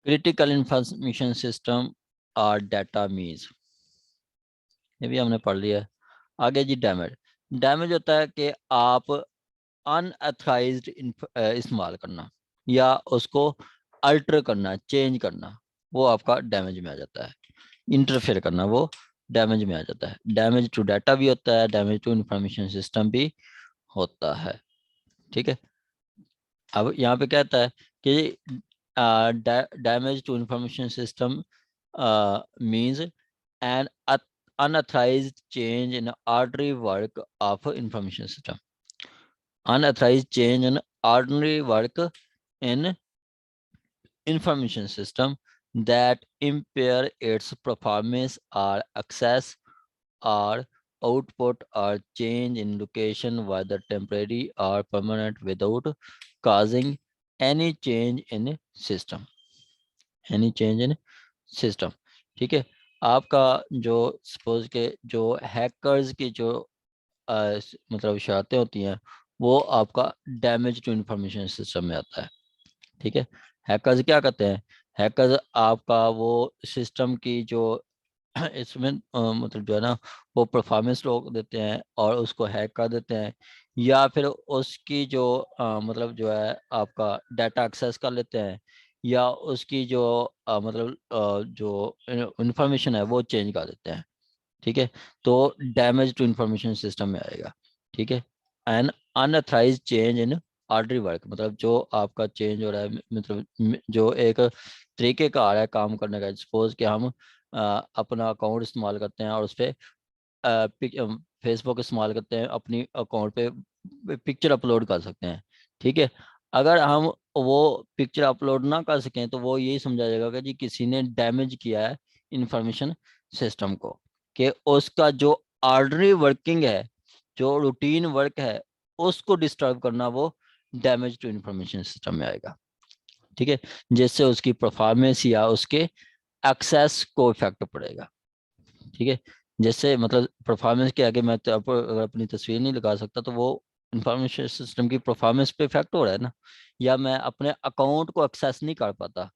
Critical information system और data means, ये भी हमने पढ़ लिया है। आगे जी डैमेज। डैमेज होता है कि आप अनऑथराइज्ड इस्तेमाल करना या उसको अल्टर करना, चेंज करना, वो आपका डैमेज में आ जाता है। इंटरफेयर करना वो डैमेज में आ जाता है। डैमेज टू डाटा भी होता है, डैमेज टू इंफॉर्मेशन सिस्टम भी होता है। ठीक है, अब यहाँ पे कहता है कि damage to information system means an unauthorized change in ordinary work of information system. Unauthorized change in ordinary work in information system that impair its performance or access or output or change in location, whether temporary or permanent, without causing any change in system. Any change in system. ठीक है, आपका जो suppose के जो hackers की जो मतलब शर्तें होती हैं वो आपका डैमेज टू इंफॉर्मेशन सिस्टम में आता है। ठीक है, हैकर्स क्या करते हैं? हैकर्स आपका वो सिस्टम की जो इसमें मतलब जो है ना वो परफॉर्मेंस रोक देते हैं और उसको हैक कर देते हैं, या फिर उसकी जो मतलब जो है आपका डाटा एक्सेस कर लेते हैं, या उसकी जो मतलब जो इंफॉर्मेशन है वो चेंज कर देते हैं। ठीक है, तो डैमेज टू इंफॉर्मेशन सिस्टम में आएगा। ठीक है, एन अनऑथराइज्ड चेंज इन ऑर्डरी वर्क, मतलब जो आपका चेंज हो रहा है, मतलब जो एक तरीके का आ रहा है काम करने का। सपोज कि हम अपना अकाउंट इस्तेमाल करते हैं और उस पर फेसबुक इस्तेमाल करते हैं, अपनी अकाउंट पे पिक्चर अपलोड कर सकते हैं। ठीक है, अगर हम वो पिक्चर अपलोड ना कर सकें तो वो यही समझा जाएगा कि जी किसी ने डैमेज किया है इंफॉर्मेशन सिस्टम को, कि उसका जो ऑर्डनरी वर्किंग है, जो रूटीन वर्क है, उसको डिस्टर्ब करना वो डैमेज टू इंफॉर्मेशन सिस्टम में आएगा। ठीक है, जिससे उसकी परफॉर्मेंस या उसके एक्सेस को इफेक्ट पड़ेगा। ठीक है, जैसे मतलब परफॉर्मेंस के आगे मैं तो अगर अपनी तस्वीर नहीं लगा सकता तो वो इंफॉर्मेशन सिस्टम की परफॉर्मेंस पे इफेक्ट हो रहा है ना, या मैं अपने अकाउंट को एक्सेस नहीं कर पाता।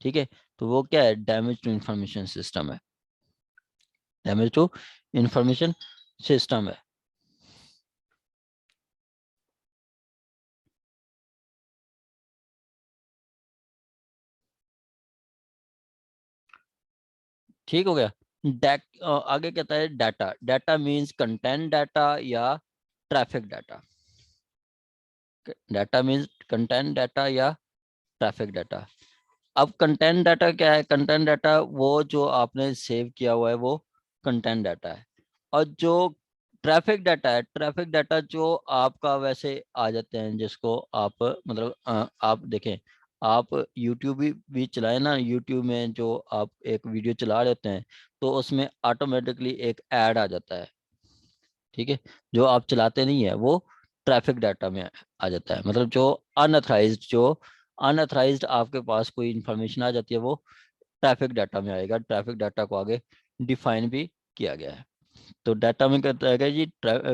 ठीक है, तो वो क्या है? डैमेज टू इंफॉर्मेशन सिस्टम है, डैमेज टू इंफॉर्मेशन सिस्टम है। ठीक हो गया। आगे कहता है data. Data means content data या traffic data. Data means content data या ट्रैफिक डाटा। अब कंटेंट डाटा क्या है? कंटेंट डाटा वो जो आपने सेव किया हुआ है वो कंटेंट डाटा है। और जो ट्रैफिक डाटा है, ट्रैफिक डाटा जो आपका वैसे आ जाते हैं, जिसको आप मतलब आप देखें, आप यूट्यूब भी चलाएं ना, यूट्यूब में जो आप एक वीडियो चला लेते हैं तो उसमें ऑटोमेटिकली एक ऐड आ जाता है। ठीक है, जो आप चलाते नहीं है वो ट्रैफिक डाटा में आ जाता है। मतलब जो अनअथराइज्ड आपके पास कोई इंफॉर्मेशन आ जाती है वो ट्रैफिक डाटा में आएगा। ट्रैफिक डाटा को आगे डिफाइन भी किया गया है। तो डाटा में कहता है कि जी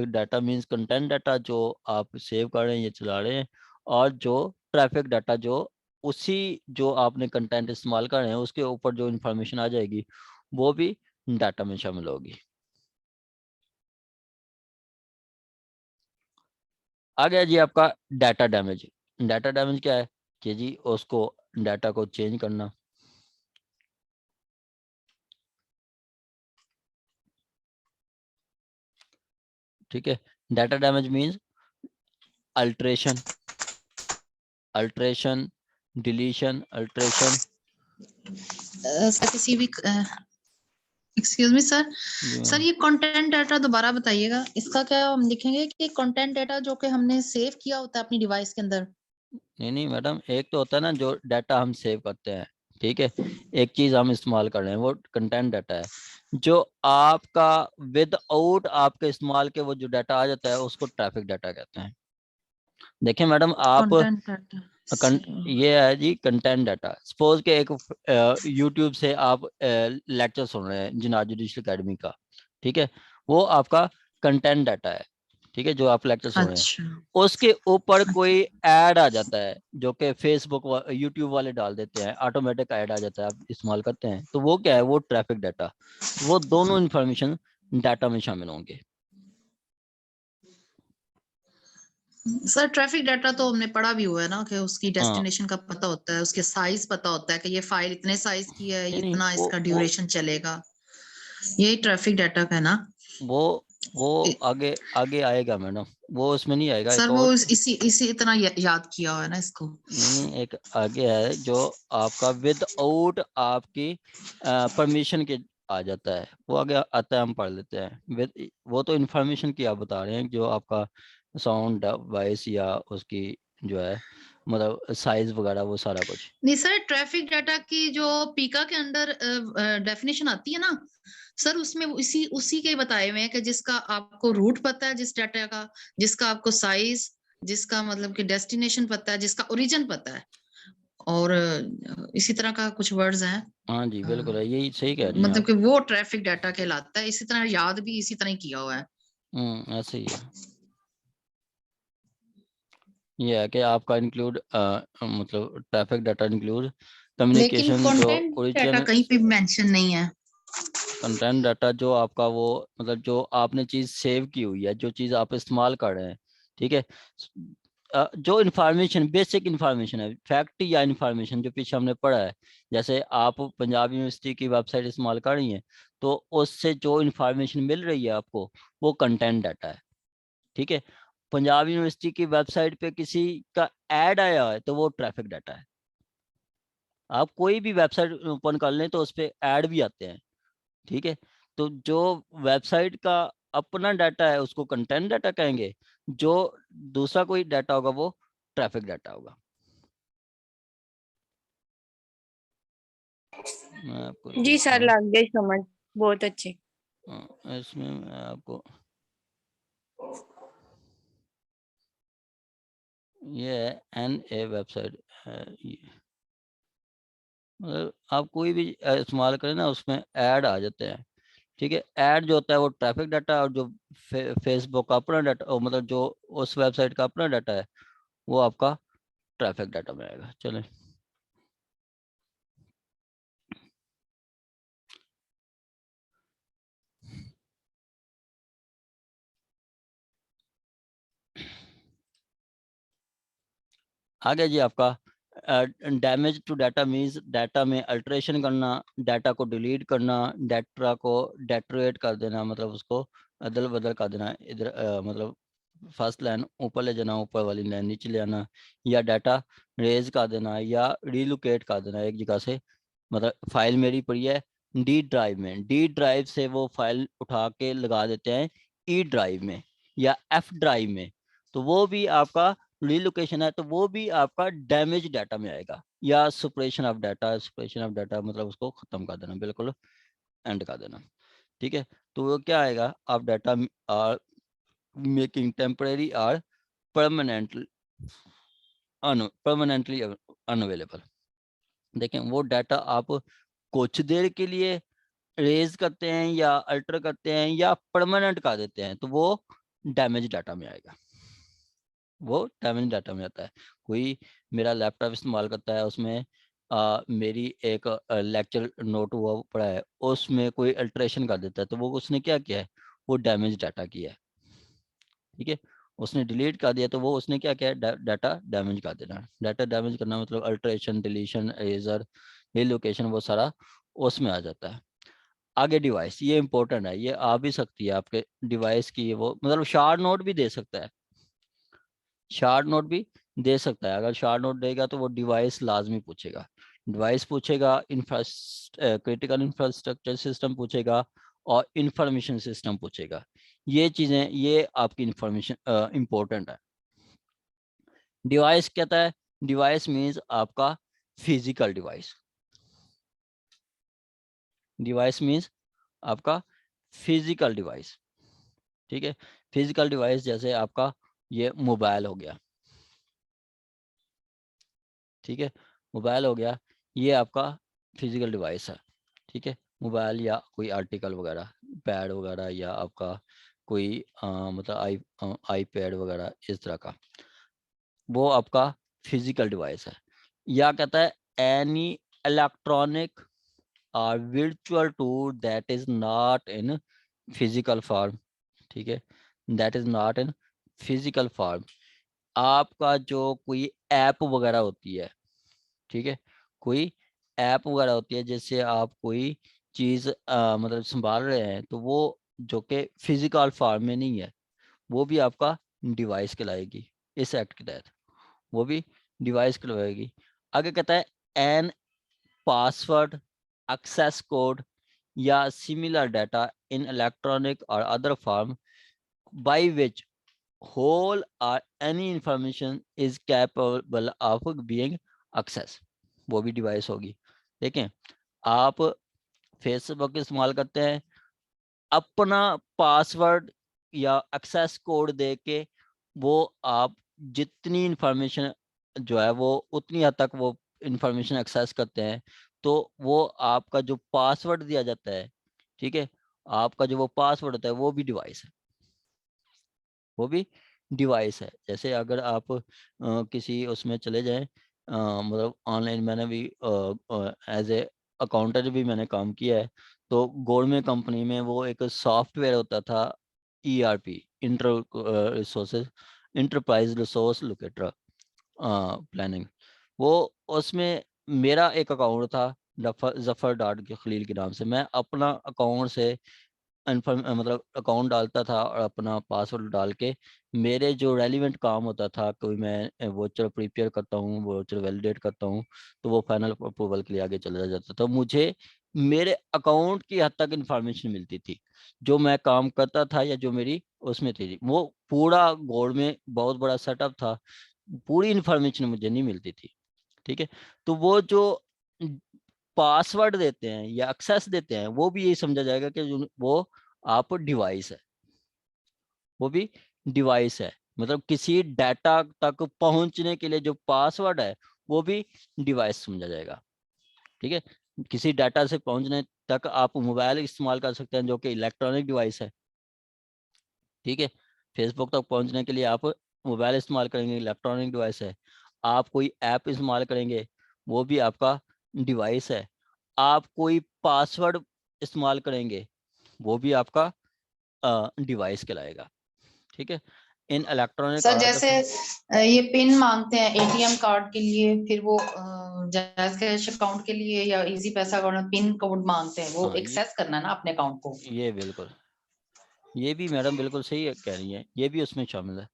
डाटा मीन्स कंटेंट डाटा जो आप सेव कर रहे हैं या चला रहे हैं, और जो ट्रैफिक डाटा जो उसी जो आपने कंटेंट इस्तेमाल कर रहे हैं उसके ऊपर जो इंफॉर्मेशन आ जाएगी वो भी डाटा में शामिल होगी। आ गया जी आपका डाटा डैमेज। डाटा डैमेज क्या है? कि जी उसको डाटा को चेंज करना। ठीक है, data damage means alteration, alteration, deletion, alteration. Sir किसी भी एक्सक्यूज मी सर, जी सर मैम। ये कंटेंट डाटा दोबारा बताइएगा, इसका क्या हम लिखेंगे कि कंटेंट डाटा जो कि हमने सेव किया होता है अपनी डिवाइस के अंदर? नहीं नहीं मैडम, एक तो होता है ना जो डाटा हम सेव करते हैं। ठीक है, एक चीज हम इस्तेमाल कर रहे हैं वो कंटेंट डाटा है। जो आपका विदाउट आपके इस्तेमाल के वो जो डाटा आ जाता है उसको ट्रैफिक डाटा कहते हैं। देखिए मैडम, आप कंटेंट डाटा ये है जी कंटेंट डाटा। सपोज के एक यूट्यूब से आप लेक्चर सुन रहे हैं जिनाज जुडिशल अकेडमी का। ठीक है, वो आपका कंटेंट डाटा है। ठीक है, जो आप लेक्चर सुन रहे हैं, अच्छा उसके ऊपर कोई ऐड आ जाता है जो कि फेसबुक यूट्यूब वाले डाल देते हैं, ऑटोमेटिक ऐड आ जाता है, आप इस्तेमाल करते हैं, तो वो क्या है, वो ट्रैफिक डाटा, वो दोनों इंफॉर्मेशन डाटा में शामिल होंगे। सर, ट्रैफिक डाटा तो हमने पढ़ा भी हुआ है ना कि उसकी हाँ, डेस्टिनेशन का पता होता है, उसके साइज पता होता है कि ये फाइल इतने साइज की है, नहीं नहीं, इतना वो इसका वो ड्यूरेशन चलेगा, यही ट्रैफिक डाटा का है ना। वो वो इ- आगे आगे आएगा मैडम, वो उसमें नहीं आएगा, सर एक वो और। इसी इसी इतना याद किया हुआ है ना इसको। नहीं नहीं, एक आगे है जो आपका विदाउट आपकी परमिशन के आ जाता है, वो आगे आता है, हम पढ़ लेते हैं। विद, वो तो इन्फॉर्मेशन की आप बता रहे हैं, जो आपका साउंड डिवाइस या उसकी जो है मतलब साइज वगैरह, वो सारा कुछ। नहीं सर, ट्रैफिक डाटा की जो पीका के अंदर डेफिनेशन आती है ना सर, उसमें उसी उसी के बताए हुए हैं कि जिसका आपको रूट पता है जिस डाटा का, जिसका आपको साइज, जिसका मतलब कि डेस्टिनेशन पता है, जिसका ओरिजिन पता है, और इसी तरह का कुछ वर्ड्स हैं। हाँ जी अ, बिल्कुल है, यही सही कह रही हैं मतलब आप। कि वो ट्रैफिक डाटा कहलाता है। इसी तरह याद भी इसी तरह ही किया हुआ है। ऐसे ही है। ये है कि आपका इंक्लूड मतलब ट्रैफिक डाटा इंक्लूड लेकिन कम्युनिकेशन जो कंटेंट डाटा ओरिजिन, कहीं पे मेंशन नहीं है। कंटेंट डाटा जो आपका वो मतलब जो आपने चीज़ सेव की हुई है, जो चीज़ आप इस्तेमाल कर रहे हैं, ठीक है, जो इन्फॉर्मेशन, बेसिक इन्फॉर्मेशन है, फैक्ट या इन्फॉर्मेशन जो पीछे हमने पढ़ा है, जैसे आप पंजाब यूनिवर्सिटी की वेबसाइट इस्तेमाल कर रही हैं, तो उससे जो इन्फॉर्मेशन मिल रही है आपको, वो कंटेंट डाटा है, ठीक है। पंजाब यूनिवर्सिटी की वेबसाइट पे किसी का ऐड आया है, तो वो ट्रैफिक डाटा है। आप कोई भी वेबसाइट ओपन कर लें तो उस पर ऐड भी आते हैं, ठीक है। तो जो वेबसाइट का अपना डाटा है उसको कंटेंट डाटा कहेंगे, जो दूसरा कोई डाटा होगा वो ट्रैफिक डाटा होगा। मैं आपको जी दिखाता सर, हूँ। लग गई समझ। बहुत अच्छी। इसमें मैं आपको, ये है एन ए वेबसाइट है ये, मतलब आप कोई भी इस्तेमाल करें ना, उसमें ऐड आ जाते हैं, ठीक है। ऐड जो होता है वो ट्रैफिक डाटा, और जो फेसबुक का अपना डाटा, मतलब जो उस वेबसाइट का अपना डाटा है, वो आपका ट्रैफिक डाटा में आएगा। चलें, आगे जी आपका damage to data means data में अल्ट्रेशन करना, डाटा को डिलीट करना, डाटा को डेटरेट कर देना, मतलब उसको अदल बदल कर देना, इधर मतलब फर्स्ट लाइन ऊपर ले जाना, ऊपर वाली लाइन नीचे ले आना, या डाटा रेज कर देना या रिलोकेट कर देना एक जगह से। मतलब फाइल मेरी पड़ी है डी ड्राइव में, डी ड्राइव से वो फाइल उठा के लगा देते हैं ई ड्राइव में या एफ ड्राइव में, तो वो भी आपका रिलोकेशन है, तो वो भी आपका डैमेज डाटा में आएगा। या suppuration of data, suppuration of data मतलब उसको खत्म कर देना, बिल्कुल एंड कर देना, ठीक है। तो वो क्या आएगा, आप data or making temporary or permanently permanently unavailable. देखें, वो डाटा आप कुछ देर के लिए रेज करते हैं या अल्टर करते हैं या परमानेंट कर देते हैं, तो वो डैमेज डाटा में आएगा, वो डैमेज डाटा में आता है। कोई मेरा लैपटॉप इस्तेमाल करता है, उसमें मेरी एक लेक्चर नोट हुआ पड़ा है, उसमें कोई अल्ट्रेशन कर देता है, तो वो उसने क्या किया है, वो डैमेज डाटा किया है, ठीक है। उसने डिलीट कर दिया, तो वो उसने क्या किया है, डाटा डैमेज कर देना। डाटा डैमेज करना मतलब अल्ट्रेशन, डिलीशन, एरेजर, रिलोकेशन, वो सारा उसमें आ जाता है। आगे डिवाइस, ये इंपॉर्टेंट है, ये आ भी सकती है आपके डिवाइस की, वो मतलब शार्ट नोट भी दे सकता है, शार्ट नोट भी दे सकता है। अगर शार्ट नोट देगा तो वो डिवाइस लाजमी पूछेगा, डिवाइस पूछेगा, क्रिटिकल इंफ्रास्ट्रक्चर सिस्टम पूछेगा, और इंफॉर्मेशन सिस्टम पूछेगा। ये चीज़ें, ये आपकी इंफॉर्मेशन इंपॉर्टेंट है। डिवाइस कहता है, डिवाइस मीन्स आपका फिजिकल डिवाइस, डिवाइस मीन्स आपका फिजिकल डिवाइस, ठीक है। फिजिकल डिवाइस जैसे आपका ये मोबाइल हो गया, ठीक है, मोबाइल हो गया, ये आपका फिजिकल डिवाइस है, ठीक है। मोबाइल या कोई आर्टिकल वगैरह, पैड वगैरह, या आपका कोई मतलब आईपैड वगैरह इस तरह का, वो आपका फिजिकल डिवाइस है। या कहता है एनी इलेक्ट्रॉनिक और virtual tool that is not in physical form, ठीक है, that is not in physical form। आपका जो कोई ऐप वगैरह होती है, ठीक है, कोई ऐप वगैरह होती है जिससे आप कोई चीज़ मतलब संभाल रहे हैं, तो वो जो कि फिजिकल फॉर्म में नहीं है, वो भी आपका डिवाइस कहलाएगी इस एक्ट के तहत, वो भी डिवाइस कहलाएगी। आगे कहता है एन पासवर्ड, एक्सेस कोड या similar data in electronic or other form by which whole or any information is capable of being accessed, वो भी डिवाइस होगी। देखें, आप फेसबुक इस्तेमाल करते हैं, अपना पासवर्ड या एक्सेस कोड दे के वो आप जितनी इंफॉर्मेशन जो है वो उतनी हद तक वो इंफॉर्मेशन एक्सेस करते हैं, तो वो आपका जो पासवर्ड दिया जाता है, ठीक है, आपका जो वो पासवर्ड होता है वो भी डिवाइस है, वो भी डिवाइस है। जैसे अगर आप किसी उसमें चले जाएं, मतलब ऑनलाइन, मैंने भी एज ए अकाउंटेंट भी मैंने काम किया है, तो गवर्नमेंट कंपनी में वो एक सॉफ्टवेयर होता था ERP, resources enterprise resource locator planning, वो उसमें मेरा एक अकाउंट था जफर डाट के खलील के नाम से। मैं अपना अकाउंट से मतलब अकाउंट डालता था और अपना पासवर्ड डाल के मेरे जो रेलिवेंट काम होता था, कोई मैं वोचर प्रिपेयर करता हूँ, वोचर वैलिडेट करता हूँ, तो वो फाइनल अप्रूवल के लिए आगे चला जाता था। मुझे मेरे अकाउंट की हद तक इंफॉर्मेशन मिलती थी, जो मैं काम करता था या जो मेरी उसमें थी, वो पूरा गोल्ड में बहुत बड़ा सेटअप था, पूरी इंफॉर्मेशन मुझे नहीं मिलती थी, ठीक है। तो वो जो पासवर्ड देते हैं या एक्सेस देते हैं, वो भी यही समझा जाएगा कि वो आप डिवाइस है, वो भी डिवाइस है। मतलब किसी डाटा तक पहुंचने के लिए जो पासवर्ड है वो भी डिवाइस समझा जाएगा, ठीक है। किसी डाटा से पहुंचने तक आप मोबाइल इस्तेमाल कर सकते हैं जो कि इलेक्ट्रॉनिक डिवाइस है, ठीक है। फेसबुक तक पहुंचने के लिए आप मोबाइल इस्तेमाल करेंगे, इलेक्ट्रॉनिक डिवाइस है। आप कोई ऐप इस्तेमाल करेंगे, वो भी आपका डिवाइस है। आप कोई पासवर्ड इस्तेमाल करेंगे, वो भी आपका डिवाइस कहलाएगा, ठीक है। इन इलेक्ट्रॉनिक सर और जैसे ये पिन मांगते हैं एटीएम कार्ड के लिए, फिर वो जायज कैश अकाउंट के लिए या इजी पैसा अकाउंट पिन कोड मांगते हैं, वो हाँ, एक्सेस करना ना अपने अकाउंट को। ये बिल्कुल, ये भी मैडम बिल्कुल सही कह रही हैं, ये भी उसमें शामिल है,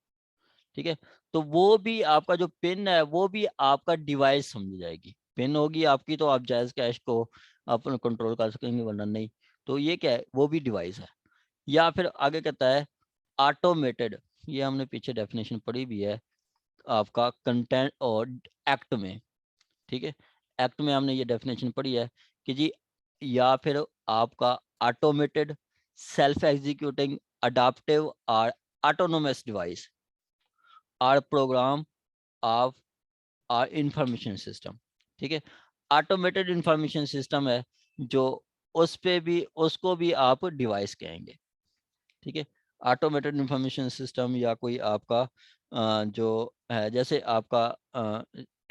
ठीक है। तो वो भी आपका जो पिन है वो भी आपका डिवाइस समझी जाएगी। पिन होगी आपकी तो आप जायज कैश को अपन कंट्रोल कर सकेंगे, वरना नहीं। तो ये क्या है, वो भी डिवाइस है। या फिर आगे कहता है ऑटोमेटेड, ये हमने पीछे डेफिनेशन पढ़ी भी है आपका कंटेंट और एक्ट में, ठीक है। एक्ट में हमने ये डेफिनेशन पढ़ी है कि जी, या फिर आपका ऑटोमेटेड, सेल्फ एग्जीक्यूटिंग, अडाप्टिव और autonomous device or program of or information system, ठीक है। ऑटोमेटेड इंफॉर्मेशन सिस्टम है जो, उस पे भी, उसको भी आप डिवाइस कहेंगे, ठीक है। ऑटोमेटेड इंफॉर्मेशन सिस्टम या कोई आपका जो है, जैसे आपका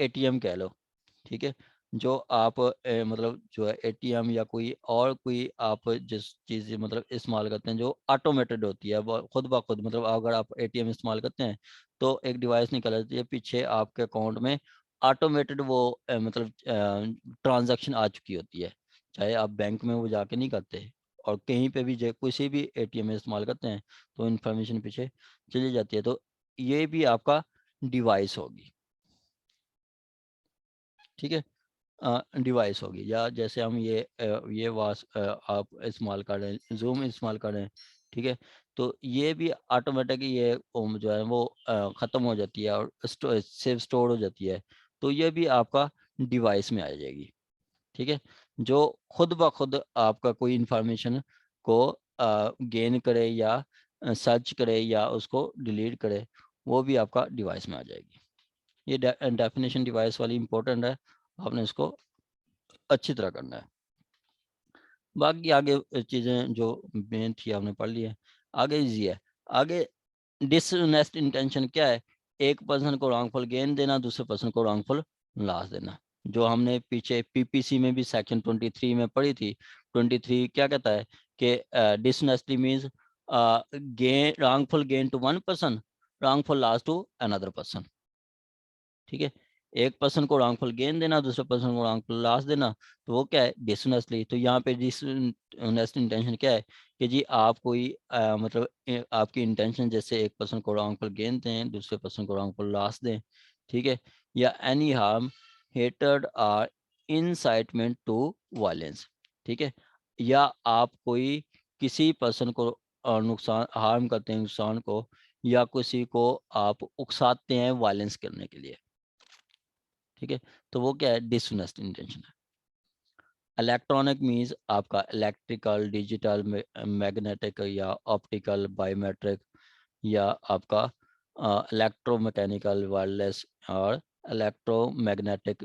एटीएम कह लो, ठीक है। जो आप मतलब जो है एटीएम या कोई और कोई आप जिस चीज़ मतलब इस्तेमाल करते हैं जो ऑटोमेटेड होती है, वो खुद ब खुद, मतलब अगर आप एटीएम इस्तेमाल करते हैं तो एक डिवाइस निकल आती है पीछे आपके अकाउंट में, ऑटोमेटेड वो मतलब ट्रांजैक्शन आ चुकी होती है, चाहे आप बैंक में वो जाके नहीं करते, और कहीं पे भी किसी भी एटीएम में इस्तेमाल करते हैं तो इन्फॉर्मेशन पीछे चली जाती है। तो ये भी आपका डिवाइस होगी, ठीक है, डिवाइस होगी। या जैसे हम ये आप इस्तेमाल कर रहे हैं, जूम इस्तेमाल कर रहे हैं, ठीक है। तो ये भी ऑटोमेटिक ये जो है वो ख़त्म हो जाती है और सेव स्टोर हो जाती है, तो ये भी आपका डिवाइस में आ जाएगी, ठीक है। जो खुद ब खुद आपका कोई इंफॉर्मेशन को गेन करे या सर्च करे या उसको डिलीट करे, वो भी आपका डिवाइस में आ जाएगी। ये डेफिनेशन डिवाइस वाली इंपॉर्टेंट है, आपने इसको अच्छी तरह करना है। बाकी आगे चीज़ें जो मेन थी आपने पढ़ ली है। आगे इजी है। आगे डिसऑनेस्ट इंटेंशन क्या है? एक पर्सन को रॉन्गफुल गेन देना, दूसरे पर्सन को रॉन्गफुल लॉस देना, जो हमने पीछे पीपीसी में भी सेक्शन 23 में पढ़ी थी। 23 क्या कहता है कि dishonestly means gain, wrongful gain to one person, wrongful loss to another person. ठीक है, एक पर्सन को रॉन्गफुल गेन देना, दूसरे पर्सन को रॉन्गफुल लॉस देना, तो वो क्या है? डिसऑनेस्टली। तो यहाँ पे डिसऑनेस्ट इंटेंशन क्या है कि जी आप कोई मतलब आपकी इंटेंशन जैसे एक पर्सन को रॉन्गफुल गेन दें, दूसरे पर्सन को रॉन्गफुल लॉस दें, ठीक है, या एनी हार्म, हेटर्ड और इनसाइटमेंट टू वायलेंस, ठीक है, या आप कोई किसी पर्सन को नुकसान, हार्म करते हैं नुकसान को, या किसी को आप उकसाते हैं वायलेंस करने के लिए, ठीक है, तो वो क्या है? डिसऑनेस्ट इंटेंशन है। इलेक्ट्रॉनिक मींस आपका इलेक्ट्रिकल, डिजिटल, मैग्नेटिक या ऑप्टिकल, बायोमेट्रिक, या आपका इलेक्ट्रोमैकेनिकल, वायरलेस और इलेक्ट्रोमैग्नेटिक,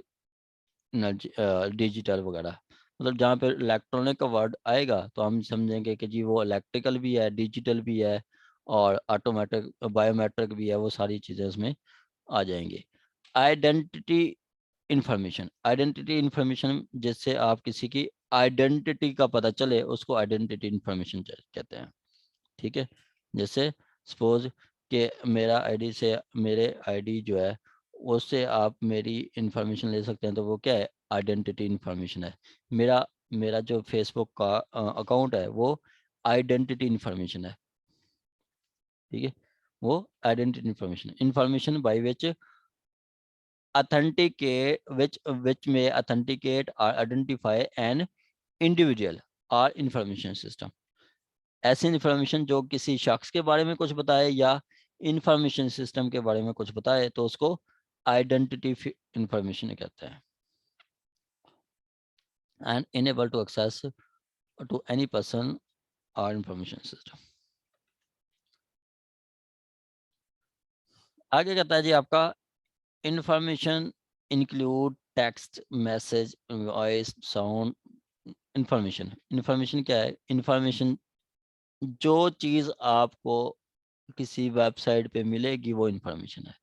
डिजिटल वगैरह। मतलब जहाँ पे इलेक्ट्रॉनिक का वर्ड आएगा तो हम समझेंगे कि जी वो इलेक्ट्रिकल भी है, डिजिटल भी है और ऑटोमेटिक, बायोमेट्रिक भी है, वो सारी चीज़ें उसमें आ जाएंगी। आइडेंटिटी इंफॉर्मेशन, आइडेंटिटी इंफॉर्मेशन जिससे आप किसी की आइडेंटिटी का पता चले, उसको आइडेंटिटी इंफॉर्मेशन कहते हैं, ठीक है। जैसे सपोज कि मेरा आईडी से, मेरे आईडी जो है उससे आप मेरी इंफॉर्मेशन ले सकते हैं, तो वो क्या है? आइडेंटिटी इंफॉर्मेशन है। मेरा मेरा जो फेसबुक का अकाउंट है वो आइडेंटिटी इंफॉर्मेशन है, ठीक है, वो identity information, information by which which may authenticate or identify an individual or information system। ऐसी इंफॉर्मेशन जो किसी शख्स के बारे में कुछ बताए या इंफॉर्मेशन सिस्टम के बारे में कुछ बताए, तो उसको आइडेंटिटी इंफॉर्मेशन कहते हैं। And enable to access to any person और इंफॉर्मेशन सिस्टम। आगे कहता है जी आपका information include text, message, voice, sound. Information, information क्या है? इंफॉर्मेशन जो चीज़ आपको किसी वेबसाइट पे मिलेगी वो इंफॉर्मेशन है।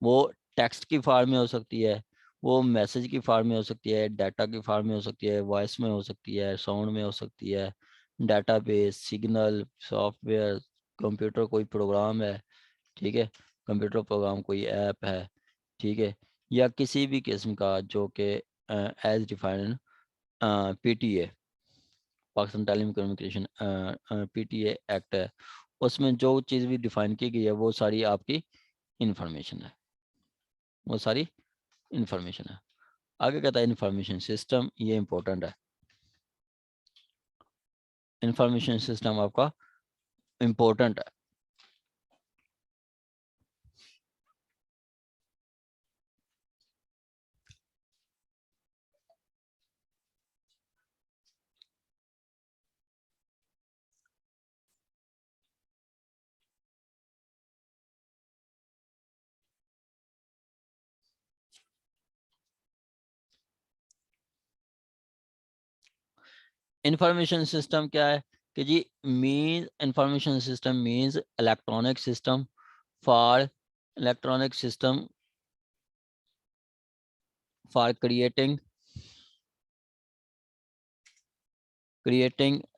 वो टेक्स्ट की फॉर्म में हो सकती है, वो मैसेज की फॉर्म में हो सकती है, डाटा की फॉर्म में हो सकती है, वॉइस में हो सकती है, साउंड में हो सकती है, डाटाबेस, सिग्नल, सॉफ्टवेयर, कंप्यूटर कोई प्रोग्राम है, ठीक है, कंप्यूटर प्रोग्राम कोई ऐप है, ठीक है, या किसी भी किस्म का जो कि as defined PTA, Pakistan telecom communication PTA act है, उसमें जो चीज़ भी डिफाइन की गई है वो सारी आपकी इंफॉर्मेशन है, वो सारी इंफॉर्मेशन है। आगे कहता है इंफॉर्मेशन सिस्टम, ये इंपॉर्टेंट है। इंफॉर्मेशन सिस्टम आपका इंपॉर्टेंट है। इंफॉर्मेशन सिस्टम क्या है कि जी mean information system means electronic system for electronic system for creating,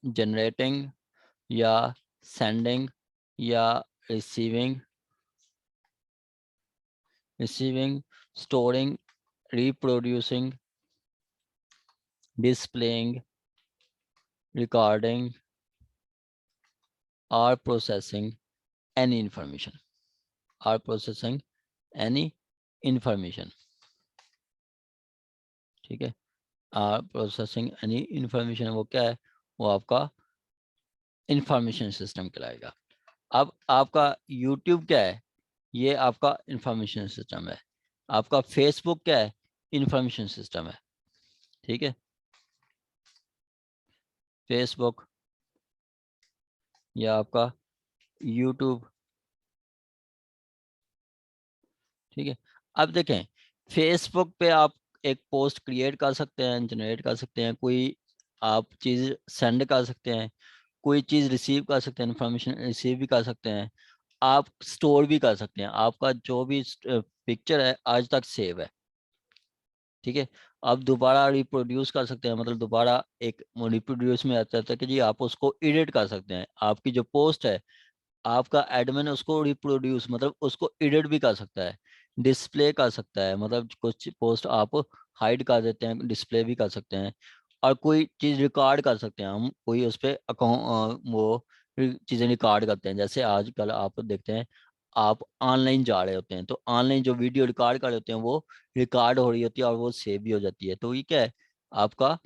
generating या सेंडिंग या receiving, storing, reproducing, displaying, recording or processing any information, or processing any information, ठीक है, और प्रोसेसिंग एनी इंफॉर्मेशन, वो क्या है? वो आपका इंफॉर्मेशन सिस्टम कहलाएगा। अब आपका यूट्यूब क्या है? ये आपका इंफॉर्मेशन सिस्टम है। आपका फेसबुक क्या है? इंफॉर्मेशन सिस्टम है, ठीक है, फेसबुक या आपका यूट्यूब, ठीक है। अब देखें, फेसबुक पे आप एक पोस्ट क्रिएट कर सकते हैं, जनरेट कर सकते हैं, कोई आप चीज़ सेंड कर सकते हैं, कोई चीज रिसीव कर सकते हैं, इंफॉर्मेशन रिसीव भी कर सकते हैं, आप स्टोर भी कर सकते हैं। आपका जो भी पिक्चर है आज तक सेव है, ठीक है, आप दोबारा रिप्रोड्यूस कर सकते हैं, मतलब दोबारा एक रिप्रोड्यूस में आता है कि जी आप उसको एडिट कर सकते हैं। आपकी जो पोस्ट है, आपका एडमिन उसको रिप्रोड्यूस मतलब उसको एडिट भी कर सकता है, डिस्प्ले कर सकता है, मतलब कुछ पोस्ट आप हाइड कर देते हैं, डिस्प्ले भी कर सकते हैं, और कोई चीज़ रिकॉर्ड कर सकते हैं हम, कोई उस पर अकाउंट वो चीज़ें रिकॉर्ड करते हैं। जैसे आजकल आप देखते हैं, आप ऑनलाइन जा रहे होते हैं तो ऑनलाइन जो वीडियो रिकॉर्ड कर रहे होते हैं वो रिकॉर्ड हो रही होती है और वो सेव भी हो जाती है। तो ये क्या है, आपका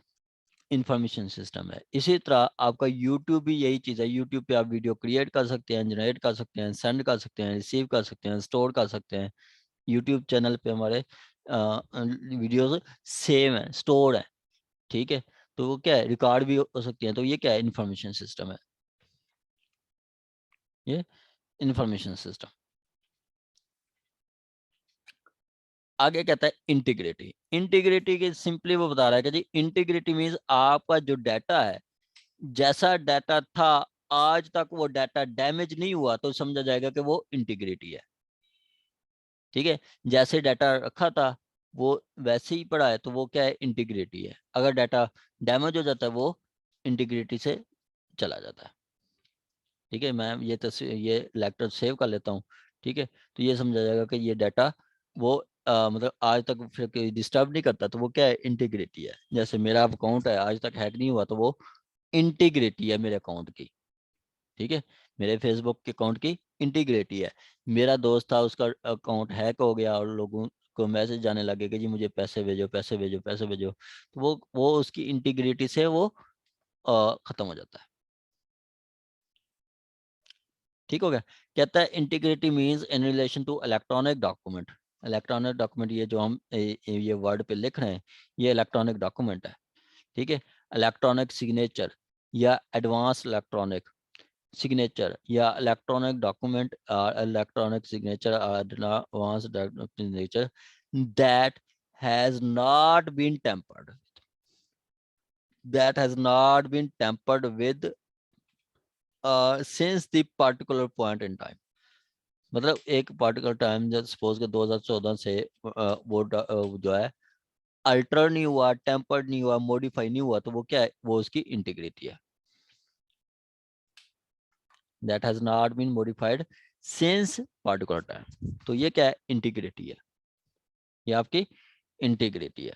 इंफॉर्मेशन सिस्टम है। इसी तरह आपका यूट्यूब भी यही चीज़ है। यूट्यूब पे आप वीडियो क्रिएट कर सकते हैं, जनरेट कर सकते हैं, सेंड कर सकते हैं, रिसीव कर सकते हैं, स्टोर कर सकते हैं। यूट्यूब चैनल पे हमारे वीडियोस सेव हैं, स्टोर है, ठीक है। तो वो क्या है, रिकॉर्ड भी हो सकती है। तो ये क्या है, इंफॉर्मेशन सिस्टम है, ये इंफॉर्मेशन सिस्टम। आगे कहता है इंटीग्रिटी। इंटीग्रिटी के सिंपली वो बता रहा है कि जी इंटीग्रिटी मीन्स आपका जो डाटा है, जैसा डाटा था आज तक वो डाटा डैमेज नहीं हुआ तो समझा जाएगा कि वो इंटीग्रिटी है, ठीक है। जैसे डाटा रखा था वो वैसे ही पड़ा है तो वो क्या है, इंटीग्रिटी है। अगर डाटा डैमेज हो जाता है वो इंटीग्रिटी से चला जाता है, ठीक है। मैं ये तस्वीर ये लेक्चर सेव कर लेता हूँ, ठीक है। तो ये समझा जाएगा कि ये डाटा वो मतलब आज तक फिर डिस्टर्ब नहीं करता तो वो क्या है, इंटीग्रिटी है। जैसे मेरा अकाउंट है आज तक हैक नहीं हुआ तो वो इंटीग्रिटी है मेरे अकाउंट की, ठीक है। मेरे फेसबुक के अकाउंट की इंटीग्रिटी है। मेरा दोस्त था, उसका अकाउंट हैक हो गया और लोगों को मैसेज जाने लगे कि जी मुझे पैसे भेजो, पैसे भेजो, पैसे भेजो, तो वो उसकी इंटीग्रिटी से वो खत्म हो जाता है, ठीक हो गया। कहता है integrity means in relation to electronic document. Electronic document, ये जो हम ये वर्ड पे लिख रहे हैं ये इलेक्ट्रॉनिक डॉक्यूमेंट है, ठीक है। इलेक्ट्रॉनिक सिग्नेचर या advance electronic signature, yeah, electronic document or electronic signature or advanced signature that has not been tampered, that has not been tampered with since the particular point in time। मतलब एक particular time जब suppose के 2014 से वो जो है alter नहीं हुआ, टेम्पर्ड नहीं हुआ, मॉडिफाई नहीं हुआ तो वो क्या है, वो उसकी इंटीग्रिटी है। that has not been modified since particular time, तो ये क्या है, इंटीग्रिटी है, ये आपकी इंटीग्रिटी है।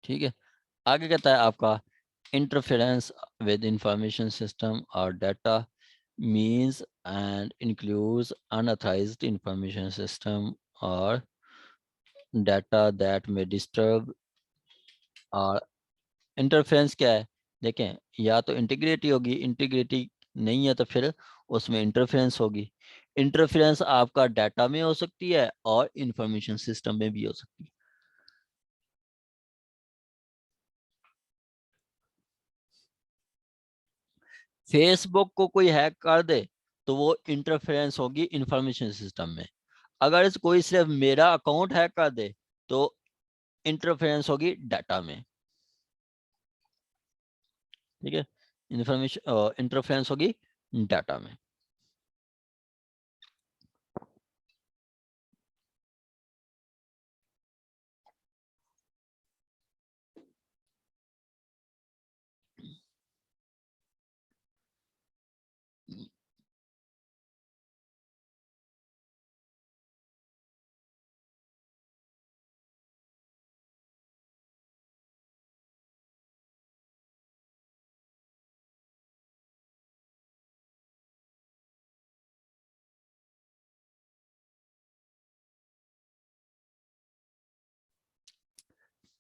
ठीक है, आगे कहता है आपका इंटरफेरेंस विद इंफॉर्मेशन सिस्टम और data means and includes unauthorized information system or data that may disturb। और इंटरफेरेंस क्या है, देखें, या तो इंटीग्रिटी होगी, इंटीग्रिटी नहीं है तो फिर उसमें इंटरफेरेंस होगी। इंटरफेरेंस आपका डाटा में हो सकती है और इंफॉर्मेशन सिस्टम में भी हो सकती है। फेसबुक को कोई हैक कर दे तो वो इंटरफेरेंस होगी इंफॉर्मेशन सिस्टम में। अगर कोई सिर्फ मेरा अकाउंट हैक कर दे तो इंटरफेरेंस होगी डाटा में, ठीक है। इंफॉर्मेशन इंटरफेरेंस होगी डाटा में।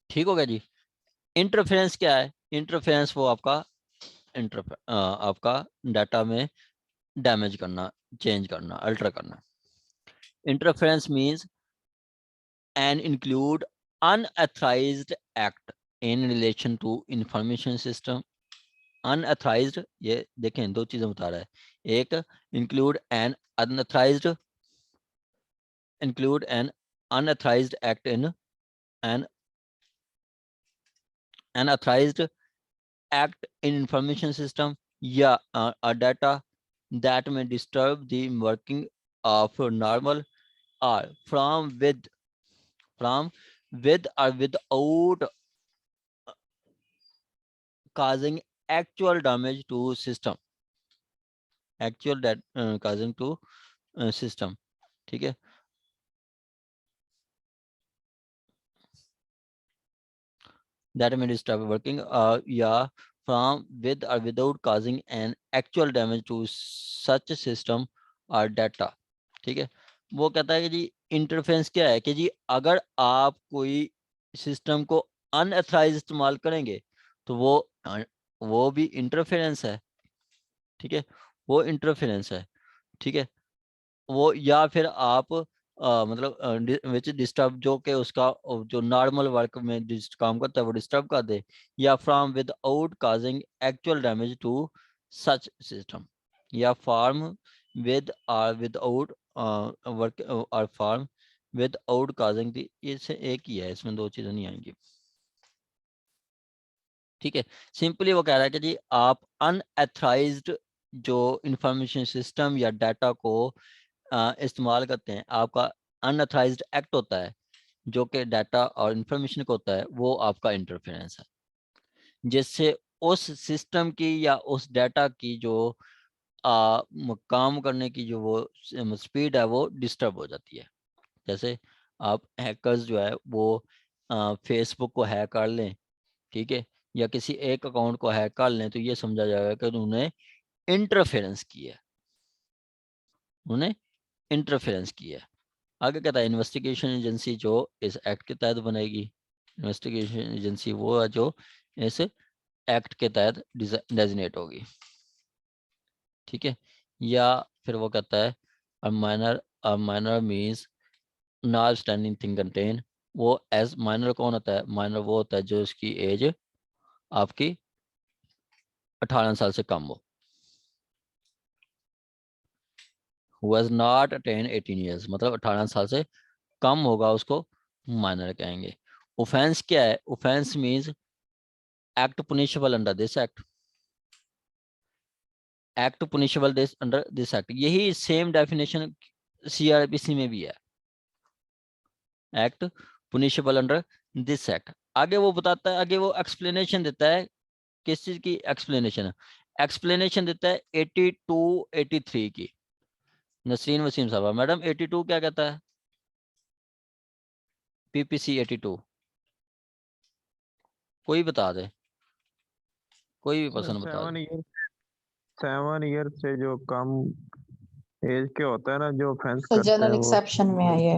ठीक हो गया जी। इंटरफेरेंस क्या है, इंटरफेरेंस वो आपका आपका डाटा में डैमेज करना, चेंज करना, अल्टर करना। Interference means and include unauthorised act in relation to information system. Unauthorised, ये देखें दो चीजें बता रहा है, एक include an unauthorised, include an unauthorised act in an unauthorized act in information system या a data that may disturb the working of normal or from with or without causing actual damage to system, causing to system, ठीक है। that may disturb working yeah from with or without causing an actual damage to such a system or data, ठीक है। वो कहता है कि जी interference क्या है कि जी अगर आप कोई सिस्टम को अनऑथराइज इस्तेमाल करेंगे तो वो भी इंटरफेरेंस है, ठीक है, वो इंटरफेरेंस है, ठीक है। वो या फिर आप मतलब विच डिस्टर्ब जो कि उसका जो नॉर्मल वर्क में काम करता है वो डिस्टर्ब कर दे, या from without causing actual damage to such system, या फॉर्म विद और विदाउट वर्क और फॉर्म विदाउट काजिंग, इससे एक ही है, इसमें दो चीजें नहीं आएंगी, ठीक है। सिंपली वो कह रहा है कि जी आप अनऑथराइज्ड जो इंफॉर्मेशन सिस्टम या डाटा को इस्तेमाल करते हैं, आपका अनऑथराइज्ड एक्ट होता है जो कि डाटा और इंफॉर्मेशन को होता है, वो आपका इंटरफेरेंस है, जिससे उस सिस्टम की या उस डाटा की जो काम करने की जो वो स्पीड है वो डिस्टर्ब हो जाती है। जैसे आप हैकर्स जो है वो फेसबुक को हैक कर लें, ठीक है, या किसी एक अकाउंट को हैक कर लें, तो ये समझा जाएगा कि उन्होंने इंटरफेरेंस की है, उन्होंने इंटरफेरेंस की है। आगे कहता है इन्वेस्टिगेशन एजेंसी जो इस एक्ट के तहत बनेगी, इन्वेस्टिगेशन एजेंसी वो है जो इस एक्ट के तहत डेजिनेट होगी, ठीक है। या फिर वो कहता है a minor means not standing thing contain, वो एज माइनर कौन होता है, माइनर वो होता है जो इसकी एज आपकी 18 साल से कम हो, who has not attained 18 years, मतलब 18 साल से कम होगा उसको माइनर कहेंगे। ऑफेंस क्या है, offence means act punishable under this act, act punishable this under this act, यही सेम डेफिनेशन सीआरपीसी में भी है, act punishable under this act. आगे वो बताता है, आगे वो एक्सप्लेनेशन देता है, किस चीज की एक्सप्लेनेशन, एक्सप्लेनेशन देता है 82 83 की। नसरीन वसीम साहब, मैडम 82 क्या कहता है, पीपीसी 82 कोई बता दे, कोई भी पर्सन बता दे। 7 ईयर से जो कम एज के होता है ना जो ऑफेंस तो करते हैं जनरल वो, एक्सेप्शन में है ये।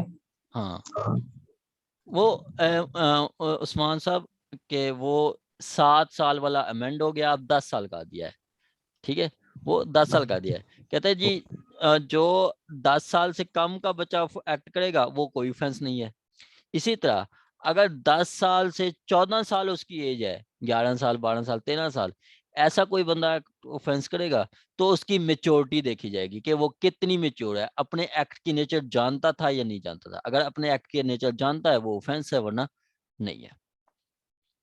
हाँ वो उस्मान साहब के वो 7 साल वाला अमेंड हो गया, अब 10 साल का दिया है, ठीक है, वो 10 साल का दिया है। कहते हैं जी जो 10 साल से कम का बच्चा एक्ट करेगा वो कोई ऑफेंस नहीं है। इसी तरह अगर 10 साल से 14 साल उसकी एज है, 11 साल 12 साल 13 साल, ऐसा कोई बंदा ऑफेंस करेगा तो उसकी मेच्योरिटी देखी जाएगी कि वो कितनी मेच्योर है, अपने एक्ट की नेचर जानता था या नहीं जानता था। अगर अपने एक्ट की नेचर जानता है वो ऑफेंस है, वरना नहीं है,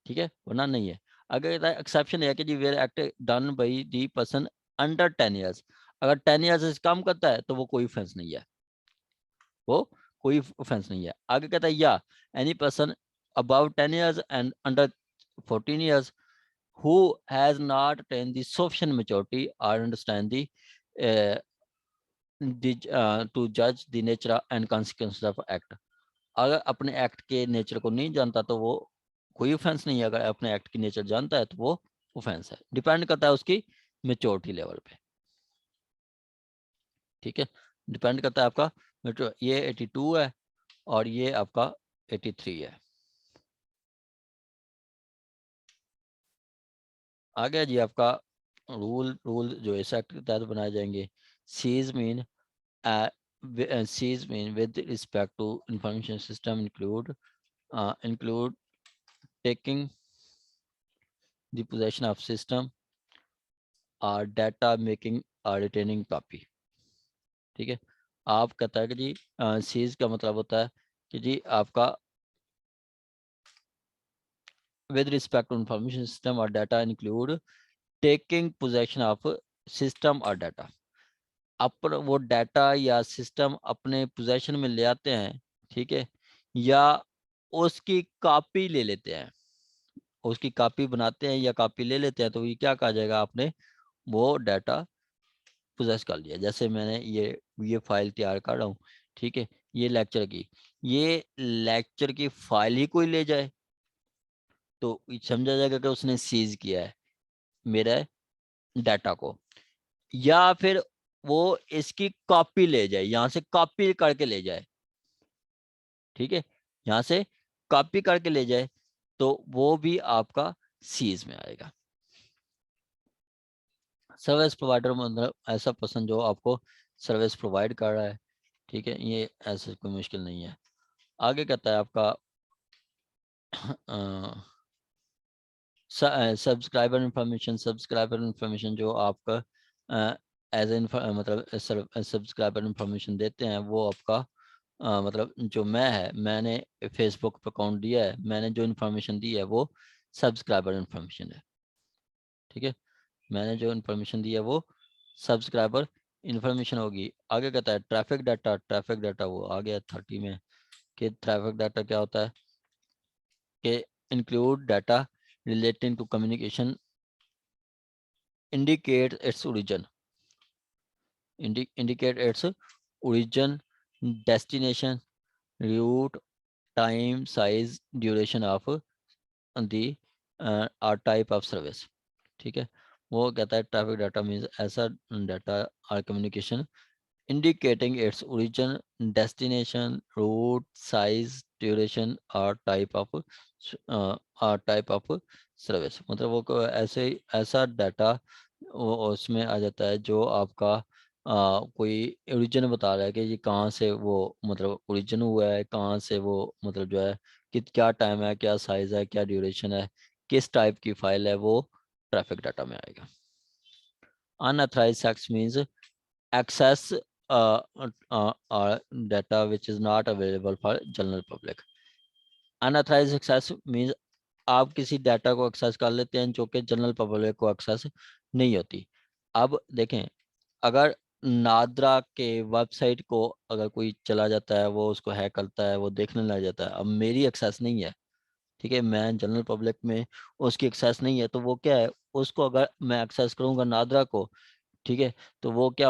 ठीक है, वरना नहीं है। अगर एक्सेप्शन है कि जी where act done by the person under 10 years, अगर 10 इयर्स से कम करता है तो वो कोई ऑफेंस नहीं है, वो कोई ऑफेंस नहीं है। आगे कहता है या any person above 10 years and under 14 years who has not attained the sufficient maturity or understand to judge the nature and consequences of act, अगर अपने एक्ट के नेचर को नहीं जानता तो वो कोई ऑफेंस नहीं है, अगर अपने एक्ट की नेचर जानता है तो वो ऑफेंस है, डिपेंड करता है उसकी मेच्योरिटी लेवल पे, ठीक है, डिपेंड करता है आपका ये 82 है और ये आपका 83 है। आगे जी आपका रूल जो इस एक्ट के तहत बनाए जाएंगे, seize mean seize mean with respect to information system include taking the possession of system or data making or retaining copy, ठीक है। आप कहता है कि जी सीज का मतलब होता है कि जी आपका with respect to information system or data include taking possession of system or data. अपन वो डाटा या सिस्टम अपने पोजेशन में ले आते हैं, ठीक है, या उसकी कॉपी ले लेते हैं, उसकी कॉपी बनाते हैं या कॉपी ले लेते हैं, तो ये क्या कहा जाएगा, आपने वो डाटा पोजेस कर लिया। जैसे मैंने ये फाइल तैयार कर रहा हूँ, ठीक है, ये लेक्चर की फाइल ही कोई ले जाए तो समझा जाएगा कि उसने सीज किया है मेरा डाटा को, या फिर वो इसकी कॉपी ले जाए, यहाँ से कॉपी करके ले जाए, ठीक है, यहाँ से कॉपी करके ले जाए, तो वो भी आपका सीज में आएगा। सर्विस प्रोवाइडर मतलब ऐसा पर्सन जो आपको सर्विस प्रोवाइड कर रहा है, ठीक है, ये ऐसा कोई मुश्किल नहीं है। आगे कहता है आपका सब्सक्राइबर इंफॉर्मेशन जो आपका एज ए मतलब सब्सक्राइबर इंफॉर्मेशन देते हैं, वो आपका मतलब जो मैंने फेसबुक पर अकाउंट दिया है, मैंने जो इन्फॉर्मेशन दी है वो सब्सक्राइबर इंफॉर्मेशन है, ठीक है, मैंने जो इन्फॉर्मेशन दी है वो सब्सक्राइबर इंफॉर्मेशन होगी। आगे कहता है ट्रैफिक डाटा वो आ गया 30 में कि ट्रैफिक डाटा क्या होता है कि include data relating to communication, indicate its origin, destination, route, time, size, duration of the or type of service, ठीक है। वो कहता है ट्रैफिक डाटा मीन्स ऐसा डाटा और communication indicating its origin, destination, route, size, duration or type of service। मतलब वो ऐसा डाटा वो उसमें आ जाता है जो आपका कोई ओरिजिन बता रहा है कि ये कहाँ से वो मतलब ओरिजिन हुआ है, कहाँ से वो मतलब जो है कि क्या टाइम है, क्या साइज है, क्या ड्यूरेशन है, किस टाइप की फाइल है, वो ट्रैफिक डाटा में आएगा। Unauthorised access means access data which is not available for general public. Unauthorized access means आप किसी डाटा को एक्सेस कर लेते हैं जो कि जनरल पब्लिक को एक्सेस नहीं होती। अब देखें, अगर नादरा के वेबसाइट को अगर कोई चला जाता है, वो उसको हैक करता है, वो देखने लग जाता है, अब मेरी एक्सेस नहीं है, ठीक है, मैं जनरल पब्लिक में उसकी एक्सेस नहीं है, तो वो क्या है, उसको अगर मैं एक्सेस करूंगा नादरा को, ठीक है, तो वो क्या